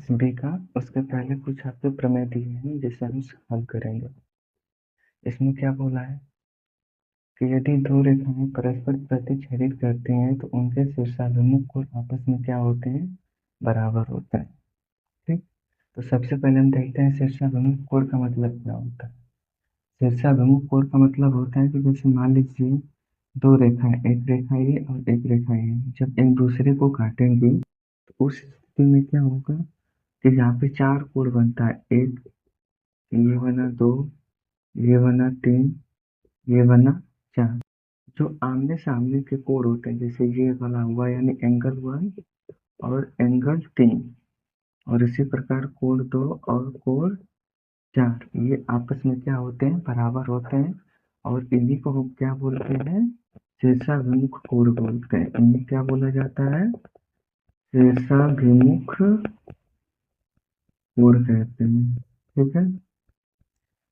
X B का उसके पहले कुछ आपके प्रमेय दिए हैं जिसे हम हल करेंगे। इसमें क्या बोला है कि यदि दो रेखाएं परस्पर प्रतिच्छेदित करती हैं तो उनके शीर्षाभिमुख कोण आपस में क्या होते हैं, बराबर होते हैं। ठीक, तो सबसे पहले हम देखते हैं शीर्षाभिमुख कोण का मतलब क्या होता है। शीर्षाभिमुख कोण का मतलब होता है कि जैसे मान लीजिए दो रेखाएं, एक रेखा ये और एक रेखा ये, जब एक दूसरे को काटेंगे तो उस स्थिति में क्या होगा कि यहाँ पे चार कोण बनता है। एक ये बना, दो ये बना, तीन ये बना, चार। जो आमने सामने के कोण होते हैं, जैसे ये वाला हुआ यानी एंगल 1 और एंगल 3, और इसी प्रकार कोण 2 और कोण 4, ये आपस में क्या होते हैं, बराबर होते हैं। और इन्हीं को हम क्या बोलते हैं, शीर्षाभिमुख कोण बोलते हैं। इन्हें क्या बोला जाता है, शीर्षाभिमुख कोण कहते हैं। ठीक है,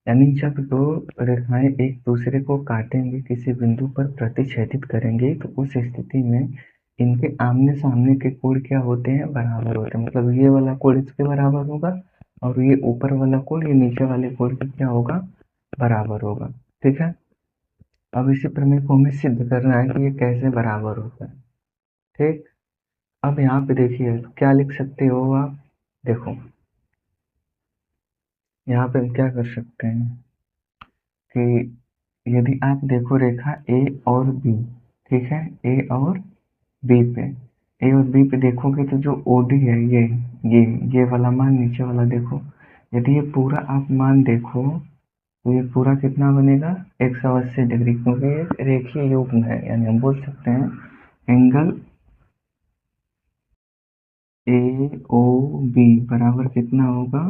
यानी जब दो रेखाएं एक दूसरे को काटेंगे, किसी बिंदु पर प्रतिच्छेदित करेंगे, तो उस स्थिति में इनके आमने सामने के कोण क्या होते हैं, बराबर होते हैं। मतलब ये वाला कोण इसके बराबर होगा और ये ऊपर वाला कोण ये नीचे वाले कोण के क्या होगा, बराबर होगा। ठीक है, अब इसी प्रमेय को हमें सिद्ध करना है कि ये कैसे बराबर होता है। ठीक, अब यहाँ पे देखिए क्या लिख सकते हो आप, देखो यहाँ पे हम क्या कर सकते हैं कि यदि आप देखो रेखा ए और बी, ठीक है, ए और बी पे, ए और बी पे देखोगे तो जो ओडी है ये वाला मान, नीचे वाला देखो, यदि ये पूरा आप मान देखो तो ये पूरा कितना बनेगा, 180 डिग्री, क्योंकि ये रेखीय युग्म है। यानी हम बोल सकते हैं एंगल ए ओ बी बराबर कितना होगा,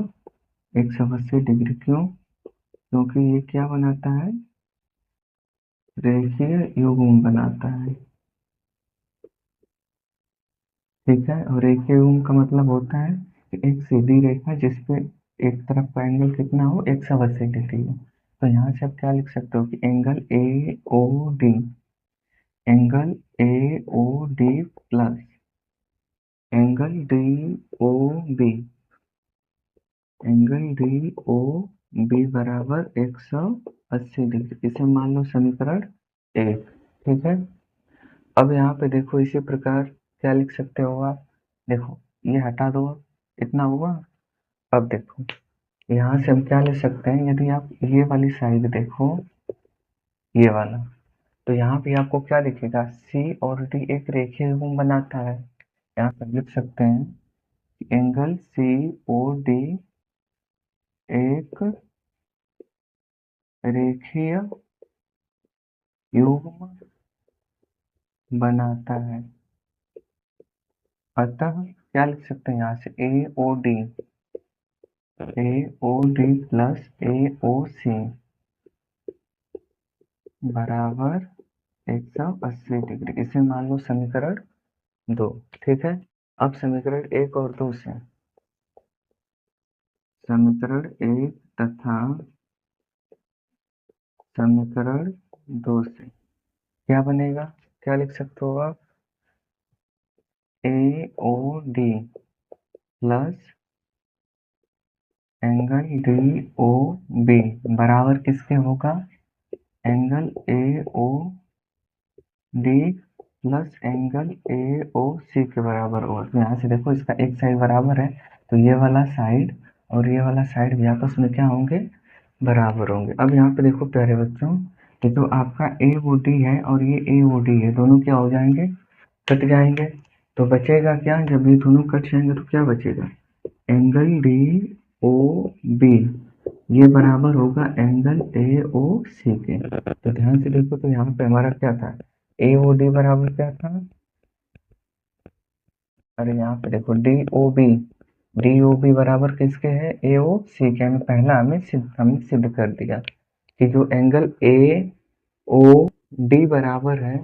180 डिग्री। क्यों, क्योंकि ये क्या बनाता है, रेखीय युग्म बनाता है। ठीक है, और रेखीय युग्म का मतलब होता है कि एक सीधी रेखा जिसपे एक तरफ का एंगल कितना हो, 180 डिग्री हो। तो यहाँ से आप क्या लिख सकते हो कि angle A O D, angle A O D plus angle D O B, angle D O B बराबर 180 डिग्री। इसे मान लो समीकरण 1। ठीक है, अब यहाँ पे देखो इसी प्रकार क्या लिख सकते हो आप, देखो ये हटा दो, इतना हुआ। अब देखो यहाँ से हम क्या ले सकते हैं, यदि आप ये वाली साइड देखो, ये वाला, तो यहाँ पे आपको क्या दिखेगा, सी और डी एक रेखीय युग्म बनाता है। यहाँ पे लिख सकते हैं कि एंगल सी ओ डी एक रेखीय युग्म बनाता है। अतः क्या लिख सकते हैं यहाँ से, ए ओ डी प्लस ए ओ सी बराबर 180 डिग्री। इसे मान लो समीकरण 2। ठीक है, अब समीकरण 1 और 2 से, समीकरण 1 तथा समीकरण 2 से क्या बनेगा, क्या लिख सकते हो आप, A O D plus angle D O B बराबर किसके होगा, angle A O D plus angle A O C के बराबर होगा। तो यहाँ से देखो इसका एक साइड बराबर है, तो ये वाला साइड और ये वाला साइड भी आपस में क्या होंगे, बराबर होंगे। अब यहाँ पे देखो प्यारे बच्चों, कि जो आपका ए ओ डी है और ये ए ओ डी है, दोनों क्या हो जाएंगे, कट जाएंगे। तो बचेगा क्या, जब ये दोनों कट जाएंगे तो क्या बचेगा, एंगल डी ओ बी ये बराबर होगा एंगल ए ओ सी के। तो ध्यान से देखो, तो यहाँ पे हमारा क्या था, ए ओ डी बराबर क्या था, अरे यहाँ पे देखो डी ओ बी बराबर किसके है, ए ओ सी के। हमें पहला हमने सिद्ध कर दिया कि जो एंगल ए ओ डी बराबर है,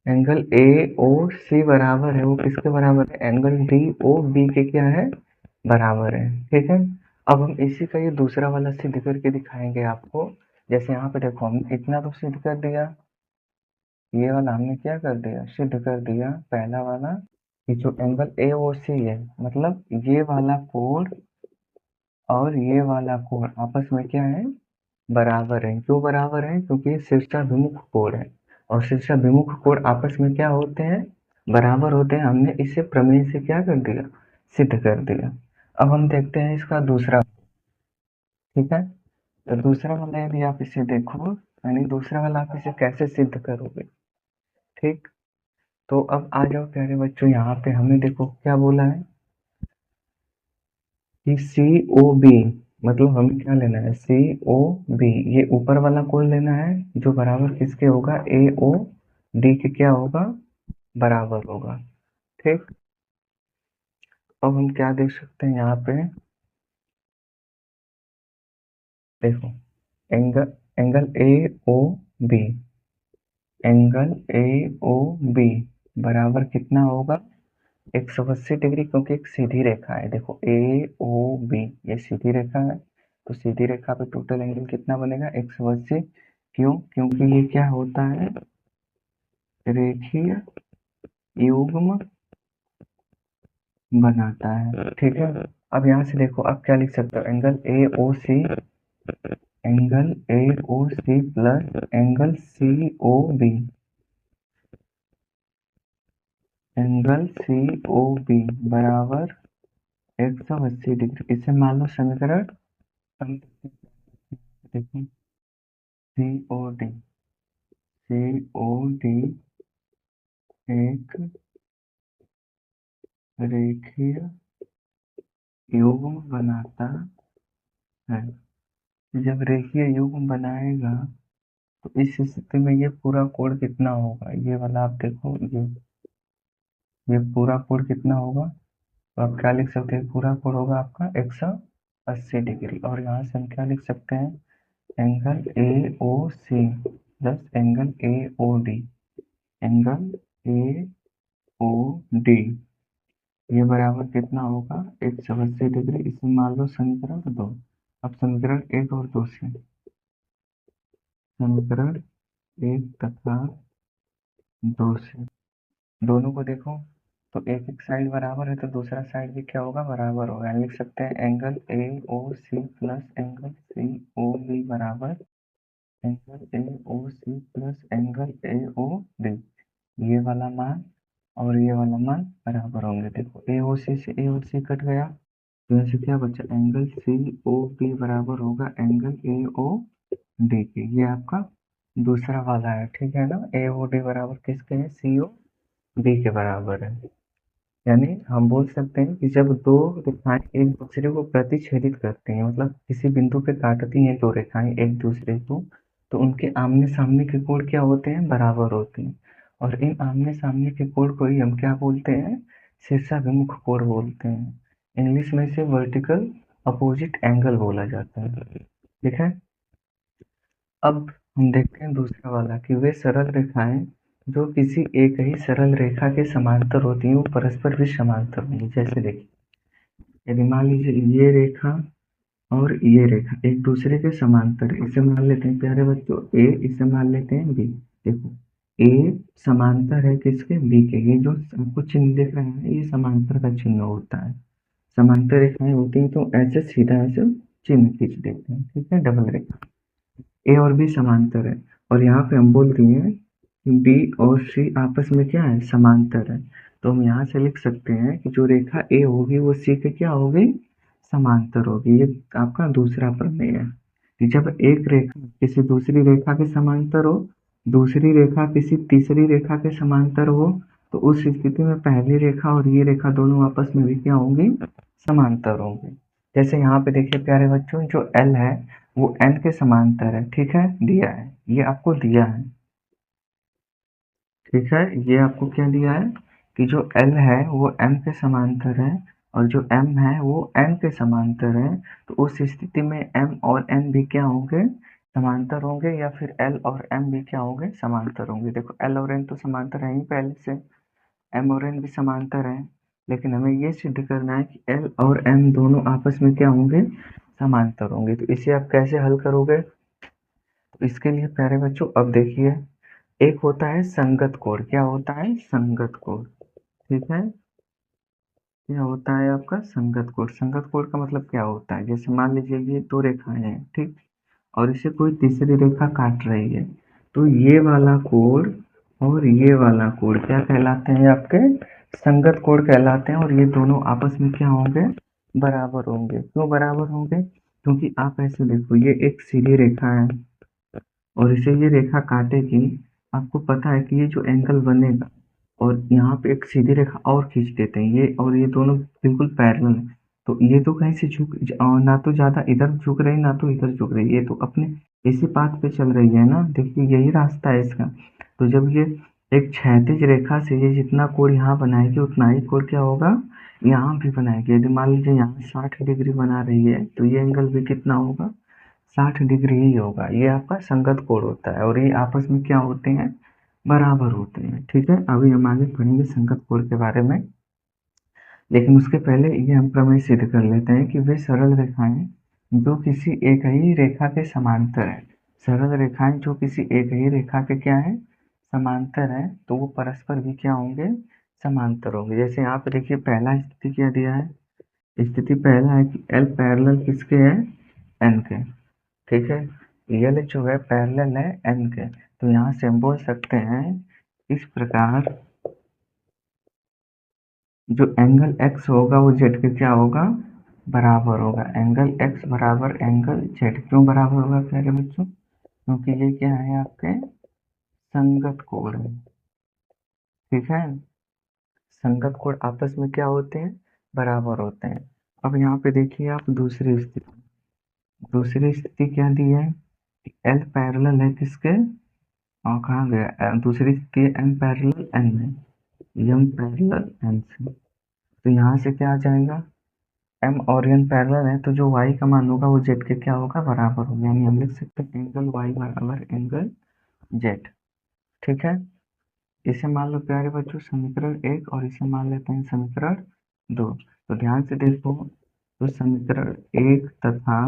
एंगल ए ओ सी बराबर है, वो किसके बराबर है, एंगल डी ओ बी के क्या है, बराबर है। ठीक है, अब हम इसी का ये दूसरा वाला सिद्ध करके दिखाएंगे आपको। जैसे यहाँ पे देखो हमने इतना तो सिद्ध कर दिया, ये वाला हमने क्या कर दिया, सिद्ध कर दिया पहला वाला, कि जो एंगल AOC है, मतलब ये वाला कोण और ये वाला कोण आपस में क्या है, बराबर है। क्यों बराबर है? क्योंकि ये शीर्षाभिमुख कोण है, और शीर्षाभिमुख कोण आपस में क्या होते हैं, बराबर होते हैं। हमने इसे प्रमेय से क्या कर दिया, सिद्ध कर दिया। अब हम देखते हैं इसका दूसरा। ठीक है, तो दूसरा वाला यदि आप इसे देखो, यानी दूसरा वाला आप इसे कैसे सिद्ध करोगे। ठीक, तो अब आ जाओ प्यारे बच्चों, यहाँ पे हमें देखो क्या बोला है कि COB, मतलब हमें क्या लेना है, COB, ये ऊपर वाला कोण लेना है जो बराबर किसके होगा, AOD के क्या होगा, बराबर होगा। ठीक, अब हम क्या देख सकते हैं यहाँ पे, देखो angle angle AOB, angle AOB बराबर कितना होगा, 180 डिग्री, क्योंकि एक सीधी रेखा है। देखो AOB ये सीधी रेखा है, तो सीधी रेखा पे टोटल एंगल कितना बनेगा, 180। क्यों? क्योंकि ये क्या होता है, रेखीय युग्म बनाता है। ठीक है, अब यहाँ से देखो, अब क्या लिख सकते हो, angle AOC, angle AOC plus angle COB, angle COB बराबर 180 डिग्री। इसे मान लो समीकरण, देखो COD, COD एक रेखीय युग्म बनाता है। जब रेखीय युग्म बनाएगा तो इस स्थिति में ये पूरा कोण कितना होगा, ये वाला आप देखो, ये पूरा कोण कितना होगा, तो आप क्या लिख सकते हैं, पूरा कोण होगा आपका 180 डिग्री। और यहाँ से हम क्या लिख सकते हैं, angle AOC plus angle AOD, angle AOD ये बराबर कितना होगा, 180 डिग्री। इसे मान लो समीकरण 2। अब समीकरण 1 और 2 से, समीकरण 1 तथा 2 से दोनों को देखो, तो एक एक साइड बराबर है तो दूसरा साइड भी क्या होगा, बराबर होगा। यानी लिख सकते हैं angle AOC plus angle COB बराबर angle AOC plus angle AOD, ये वाला मान और ये वाला मान बराबर होंगे। देखो AOC से AOC कट गया, तो यहाँ से क्या बचा, एंगल COP बराबर होगा एंगल AOD के। ये आपका दूसरा वाला है, ठीक है ना। AOD बराबर किसके है, COB के बराबर है। यानी हम बोल सकते हैं कि जब दो रेखाएं एक दूसरे को प्रतिच्छेदित करती हैं, मतलब किसी बिंदु पे काटती हैं दो रेखाएं एक दूसरे को, तो उनके आमने सामने के कोण क्या होते हैं, बराबर होते हैं। और इन आमने सामने के कोण को ही हम क्या बोलते हैं, शीर्षाभिमुख कोण बोलते हैं। इंग्लिश में इसे वर्टिकल अपोजिट एंगल बोला जाता है। ठीक है, अब हम देखते हैं दूसरा वाला कि वे सरल रेखाएं जो किसी एक ही सरल रेखा के समांतर होती हैं वो परस्पर भी समांतर होंगी। जैसे देखिए, यदि मान लीजिए ये रेखा और ये रेखा एक दूसरे के समांतर है, इसे मान लेते हैं प्यारे बच्चों A, इसे मान लेते हैं B। देखो A समांतर है किसके, B के। ये जो आपको चिन्ह दिख रहा है ये समांतर का चिन्ह होता है। समांतर रेखाएं होती हैं तो ऐसे सीधा ऐसे चिन्ह खींच देते हैं। ठीक है, डबल रेखा ए और बी समांतर है, और यहाँ पे हम बोल दिए हैं कि बी और सी आपस में क्या है, समांतर है। तो हम यहाँ से लिख सकते हैं कि जो रेखा ए होगी वो सी के क्या होगी, समांतर होगी। ये आपका दूसरा प्रमेय है कि जब एक रेखा किसी दूसरी रेखा के समांतर हो, दूसरी रेखा किसी तीसरी रेखा के समांतर हो, तो उस स्थिति में पहली रेखा और ये रेखा दोनों आपस में भी क्या होंगी, समांतर होंगी। जैसे यहाँ पे देखिए प्यारे बच्चों, जो L है वो N के समांतर है। ठीक है, दिया है, ये आपको दिया है। ठीक है, ये आपको क्या दिया है कि जो L है वो M के समांतर है, और जो M है वो N के समांतर है। तो उस स्थिति में M और N भी क्या होंगे, समांतर होंगे, या फिर L और M भी क्या होंगे, समांतर होंगे। देखो L और N तो समांतर है ही पहले से, M और N भी समांतर है, लेकिन हमें ये सिद्ध करना है कि L और M दोनों आपस में क्या होंगे, समांतर होंगे। तो इसे आप कैसे हल करोगे, तो इसके लिए प्यारे बच्चों अब देखिए, एक होता है संगत कोण। क्या होता है, संगत कोण। ठीक है, क्या होता है आपका संगत कोण। संगत कोण का मतलब क्या होता है, जैसे मान लीजिए ये दो रेखाएं हैं, ठीक, और इसे कोई तीसरी रेखा काट रही है, तो ये वाला कोण और ये वाला कोण क्या कहलाते हैं, आपके संगत कोण कहलाते हैं। और ये दोनों आपस में क्या होंगे, बराबर होंगे। क्यों बराबर होंगे, क्योंकि आप ऐसे देखो, ये एक सीधी रेखा है और इसे ये रेखा काटेगी, आपको पता है कि ये जो एंगल बनेगा, और यहाँ पे एक सीधी रेखा और खींच देते हैं ये, और ये दोनों बिल्कुल पैरेलल है, तो ये तो कहीं से ना तो ज्यादा इधर झुक रही ना तो इधर झुक रही, ये तो अपने इसी पाथ पे चल रही है ना, देखिए यही रास्ता है इसका। तो जब ये एक क्षैतिज रेखा से ये जितना कोण यहाँ बनाएगी उतना ही कोण क्या होगा, यहाँ भी बनाएगी। यदि मान लीजिए यहाँ 60 डिग्री बना रही है तो ये एंगल भी कितना होगा, 60 डिग्री ही होगा। ये आपका संगत कोण होता है और ये आपस में क्या होते हैं, बराबर होते हैं। ठीक है, अभी हम आगे पढ़ेंगे संगत कोण के बारे में, लेकिन उसके पहले ये हम प्रमेय सिद्ध कर लेते हैं कि वे सरल रेखाएं जो किसी एक ही रेखा के समांतर है, सरल रेखाएं जो किसी एक ही रेखा के क्या है, समांतर है, तो वो परस्पर भी क्या होंगे, समांतर होंगे। जैसे यहाँ पे देखिए पहला स्थिति क्या दिया है, स्थिति पहला है कि एल पैरेलल किसके है, एन के, ठीक है, यल जो है पैरेलल है एन के, तो यहाँ से हम बोल सकते हैं इस प्रकार जो एंगल एक्स होगा वो जेड के क्या होगा, बराबर होगा। एंगल एक्स बराबर एंगल जेड, क्यों बराबर होगा प्यारे बच्चों, क्योंकि ये क्या है, आपके संगत कोण है। ठीक है, संगत कोण आपस में क्या होते हैं, बराबर होते हैं। अब यहाँ पे देखिए आप दूसरी स्थिति, दूसरी स्थिति क्या दी है, एल पैरेलल है किसके, और कहाँ गया, दूसरी स्थिति है एम पैरेलल एन में, एम पैरेलल एन से, तो यहाँ से क्या आ जाएगा, एम और एन पैरेलल है, तो जो y का मान होगा वो z के क्या होगा, बराबर होगा। यानी हम लिख सकते हैं एंगल y बराबर एंगल z। ठीक है, इसे मान लो प्यारे बच्चों समीकरण 1 और इसे मान लेते हैं समीकरण 2। तो ध्यान से देखो, तो समीकरण 1 तथा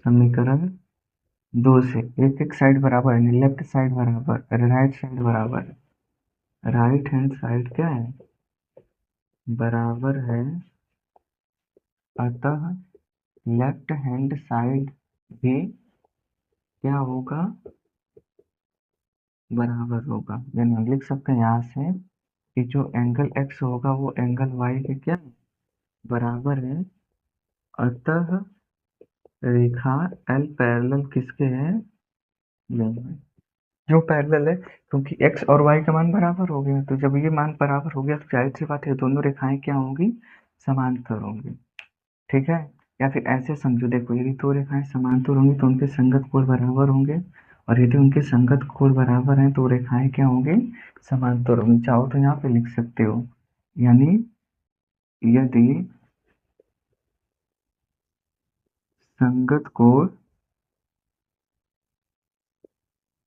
समीकरण 2 से एक एक साइड बराबर है, लेफ्ट साइड बराबर राइट साइड बराबर, राइट हैंड साइड क्या है, बराबर है, अतः लेफ्ट हैंड साइड भी क्या होगा, बराबर होगा। यानी हम लिख सकते हैं यहाँ से कि जो एंगल एक्स होगा वो एंगल वाई के क्या है? बराबर है, अतः रेखा एल पैरेलल किसके है, यही जो पैरेलल है, क्योंकि एक्स और वाई का मान बराबर हो गया, तो जब ये मान बराबर हो गया तो जाहिर सी बात है दोनों रेखाएं क्या होंगी, समांतर होंगी। ठीक है, या फिर ऐसे समझो, देखो यदि दो रेखाएं समांतर होंगी तो उनके संगत कोण बराबर होंगे, और यदि उनके संगत कोण बराबर हैं तो रेखाएं क्या होंगी, समांतर होंगी। चाहो तो यहाँ पे लिख सकते हो, यानी यदि संगत कोण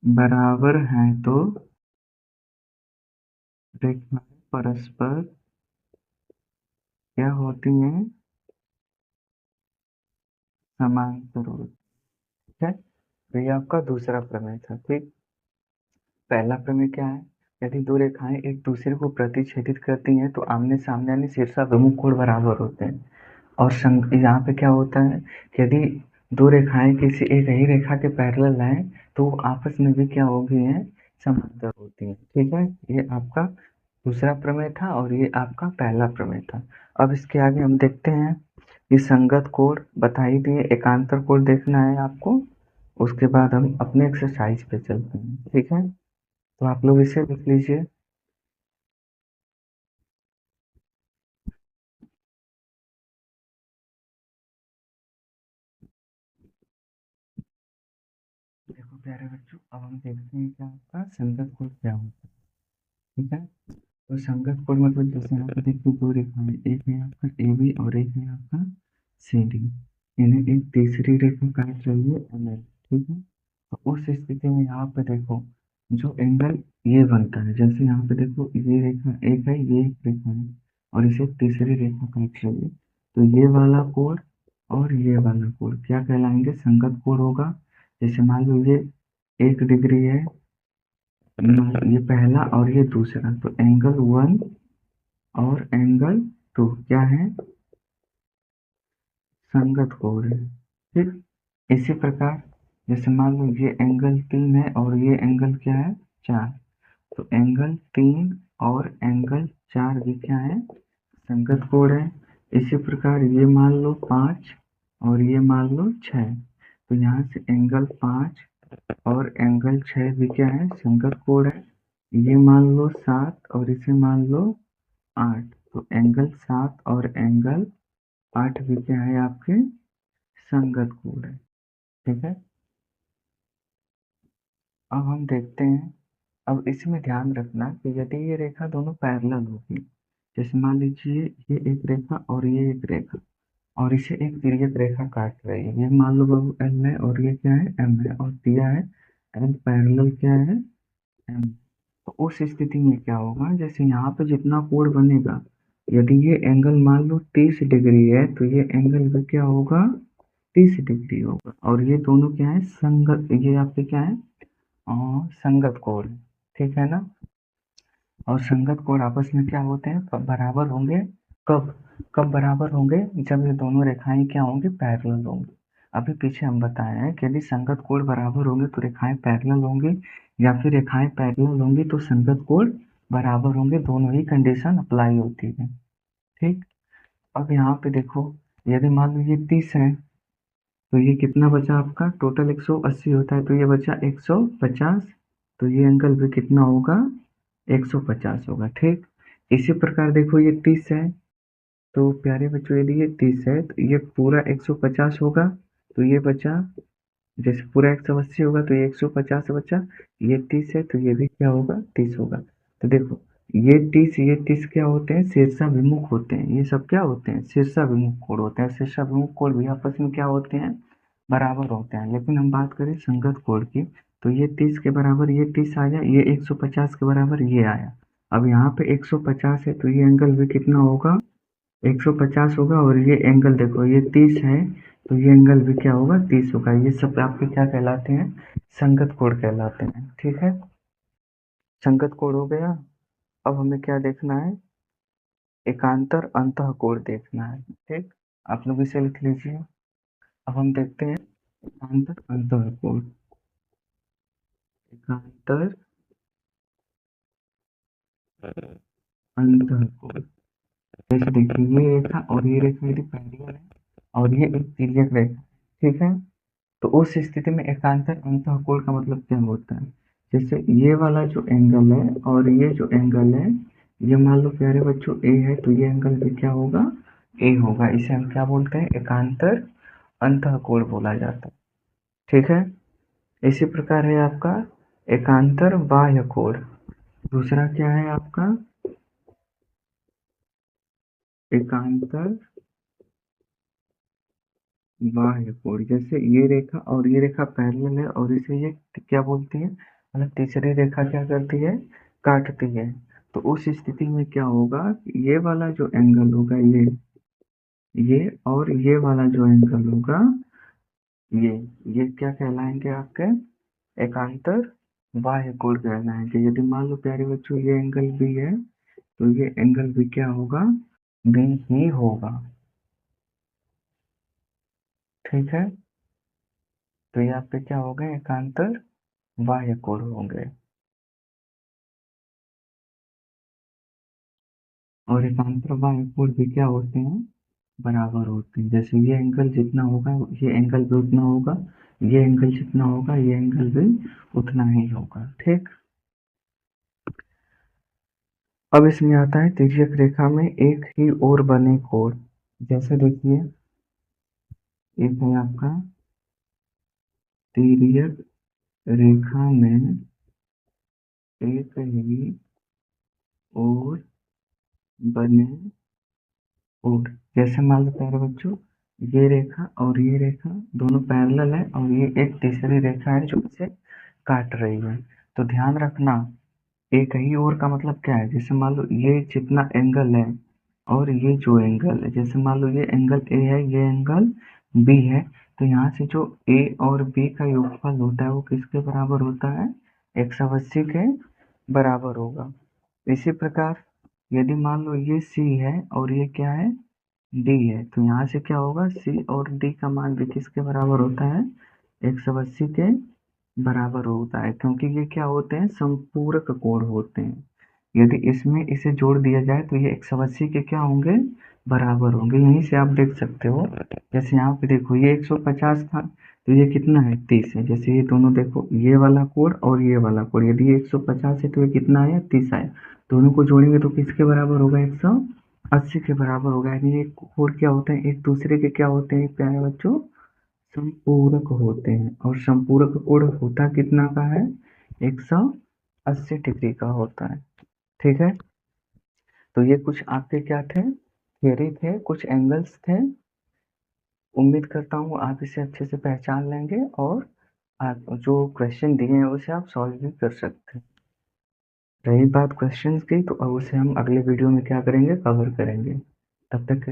बराबर हैं तो रेखाएं परस्पर क्या होती हैं, समांतर होती है। तो ये आपका दूसरा प्रमेय था। ठीक, पहला प्रमेय क्या है, यदि दो रेखाएं एक दूसरे को प्रतिच्छेदित करती हैं तो आमने सामने यानी शीर्षाभिमुख कोण बराबर होते हैं। और यहाँ पे क्या होता है कि यदि दो रेखाएं किसी एक ही रेखा के पैरेलल हैं तो वो आपस में भी क्या होगी हैं, समांतर होती हैं। ठीक है, ये आपका दूसरा प्रमेय था और ये आपका पहला प्रमेय था। अब इसके आगे हम देखते हैं कि संगत कोण बता ही दिए, एकांतर कोण देखना है आपको, उसके बाद हम अपने एक्सरसाइज पे चलते हैं। ठीक है, तो आप लोग इसे लिख लीजिए। देखो प्यारे बच्चों, अब हम देखते हैं कि आपका संगत कोण क्या होता है। ठीक है, तो संगत कोण मतलब जैसे यहाँ पे देखिए दो रेखाएं, एक है आपका ए बी और एक है आपका सी डी, इन्हें एक तीसरी रेखा काट रही है एम एल। ठीक है, तो उस स्थिति में यहाँ पे देखो जो एंगल ये बनता है, जैसे यहाँ पे देखो ये रेखा एक है, ये एक रेखा है, और इसे तीसरी रेखा काट रही है, तो ये वाला कोण और ये वाला कोण क्या कहलाएंगे, संगत कोण होगा। जैसे मान लो ये 1 डिग्री है, ये पहला और ये दूसरा, तो एंगल 1 और एंगल 2 क्या है, संगत कोण है। ठीक, इसी प्रकार जैसे मान लो ये एंगल 3 है और ये एंगल क्या है, 4, तो एंगल 3 और एंगल 4 भी क्या है, संगत कोण है। इसी प्रकार ये मान लो 5 और ये मान लो 6, तो यहाँ से एंगल 5 और एंगल 6 भी क्या है, संगत कोण है। ये मान लो 7 और इसे मान लो 8, तो एंगल 7 और एंगल 8 भी क्या है आपके, संगत कोण है। ठीक है, अब हम देखते हैं। अब इसमें ध्यान रखना कि यदि ये रेखा दोनों पैरेलल होगी, जैसे मान लीजिए ये एक रेखा और ये एक रेखा, और इसे एक तिर्यक रेखा काट रही है, ये मान लो बाबू एल है और ये क्या है, एम है, और दिया है एल पैरेलल क्या है, एम। तो उस स्थिति में क्या होगा, जैसे यहाँ पे जितना कोण बनेगा, यदि ये एंगल मान लो 30 डिग्री है, तो ये एंगल भी क्या होगा, 30 डिग्री होगा। और ये दोनों क्या है, संगत, ये आपके क्या है, संगत कोण है। ठीक है ना, और संगत कोण आपस में क्या होते हैं, कब बराबर होंगे, कब कब बराबर होंगे, जब ये दोनों रेखाएं क्या होंगी, पैरेलल होंगी। अभी पीछे हम बताए हैं कि यदि संगत कोण बराबर होंगे तो रेखाएं पैरेलल होंगी, या फिर रेखाएं पैरेलल होंगी तो संगत कोण बराबर होंगे, दोनों ही कंडीशन अप्लाई होती है। ठीक, अब यहाँ पे देखो, यदि मान लो ये 30 है, तो ये कितना बचा आपका, टोटल 180 होता है, तो ये बचा 150, तो ये एंगल भी कितना होगा, 150 होगा। ठीक, इसी प्रकार देखो ये 30 है, तो प्यारे बच्चों यदि ये 30 है तो ये पूरा 150 होगा, तो ये बचा, जैसे पूरा 180 होगा तो ये 150 बचा, ये 30 है तो ये भी क्या होगा, 30 होगा। तो देखो ये 30 क्या होते हैं, शीर्षाभिमुख होते हैं, ये सब क्या होते हैं, शीर्षाभिमुख कोण होते हैं। शीर्षाभिमुख कोण भी आपस में क्या होते हैं, बराबर होते हैं। लेकिन हम बात करें संगत कोण की, तो ये 30 के बराबर ये 30 आया, ये 150 के बराबर ये आया। अब यहाँ पे 150 है तो ये एंगल भी कितना होगा, 150 होगा, और ये एंगल देखो ये 30 है, तो ये एंगल भी क्या होगा, 30 होगा। ये सब आपके क्या कहलाते हैं, संगत कोण कहलाते हैं। ठीक है, संगत कोण हो गया। अब हमें क्या देखना है, एकांतर अंतःकोण देखना है। ठीक, आप लोग इसे लिख लीजिए। अब हम देखते हैं एकांतर अंतःकोण। एकांतर अंतःकोण, जैसे देखिए ये रेखा और ये रेखा यदि पैरेलल है और ये एक तिर्यक रेखा, ठीक है, तो उस स्थिति में एकांतर अंतःकोण का मतलब क्या होता है, जैसे ये वाला जो एंगल है और ये जो एंगल है, ये मान लो प्यारे बच्चों ए है, तो ये एंगल भी क्या होगा, ए होगा। इसे हम क्या बोलते हैं, एकांतर अंतःकोण बोला जाता है। ठीक है, इसी प्रकार है आपका एकांतर बाह्य कोण। दूसरा क्या है आपका, एकांतर बाह्य कोण। जैसे ये रेखा और ये रेखा पैरेलल है और इसे ये क्या बोलती है, मतलब तीसरी रेखा क्या करती है, काटती है। तो उस स्थिति में क्या होगा, ये वाला जो एंगल होगा, ये और ये वाला जो एंगल होगा, ये क्या कहलाएंगे आपके, एकांतर बाह्य कोण कहलाएंगे। यदि मान लो प्यारे बच्चों ये एंगल बी है, तो ये एंगल भी क्या होगा, बी ही होगा। ठीक है, तो ये आपके क्या हो गए, एकांतर बाह्य कोण होंगे। और एकांतर बाह्य कोण भी क्या होते हैं, बराबर होते हैं। जैसे ये एंगल जितना होगा ये एंगल भी उतना होगा, ये एंगल जितना होगा ये एंगल भी उतना ही होगा। ठीक, अब इसमें आता है तिर्यक रेखा में एक ही ओर बने कोण। जैसे देखिए एक है आपका तिर्यक रेखा में एक ही ओर बने कोण। जैसे मान लो प्यारे बच्चों ये रेखा और ये रेखा दोनों पैरेलल है और ये एक तीसरी रेखा है जो इसे काट रही है। तो ध्यान रखना, एक ही ओर का मतलब क्या है, जैसे मान लो ये जितना एंगल है और ये जो एंगल है, जैसे मान लो ये एंगल ए है, ये एंगल बी है, तो यहाँ से जो ए और बी का योगफल होता है वो किसके बराबर होता है, 180 के बराबर होगा। इसी प्रकार यदि मान लो ये सी है और ये क्या है, डी है, तो यहाँ से क्या होगा, सी और डी का मान भी किसके बराबर होता है, 180 के बराबर होता है, क्योंकि ये क्या होते हैं, संपूरक कोण होते हैं। यदि इसमें इसे जोड़ दिया जाए तो ये 180 के क्या होंगे, बराबर होंगे। यहीं से आप देख सकते हो, जैसे यहाँ पे देखो ये 150 था, तो ये कितना है, 30 है। जैसे ये दोनों देखो, ये वाला कोण और ये वाला कोण, यदि ये 150 है तो ये कितना आया, 30 आया। दोनों को जोड़ेंगे तो किसके बराबर होगा, 180 के बराबर होगा। यानी ये कोण क्या होते हैं, एक दूसरे के क्या होते हैं प्यारे बच्चों, संपूरक होते हैं। और संपूरक कोण होता कितना का है, 180 डिग्री का होता है। ठीक है, तो ये कुछ आपके क्या थे, थियरी थे, कुछ एंगल्स थे। उम्मीद करता हूँ आप इसे अच्छे से पहचान लेंगे और आप जो क्वेश्चन दिए हैं उसे आप सॉल्व भी कर सकते हैं। रही बात क्वेश्चंस की, तो अब उसे हम अगले वीडियो में क्या करेंगे, कवर करेंगे। तब तक के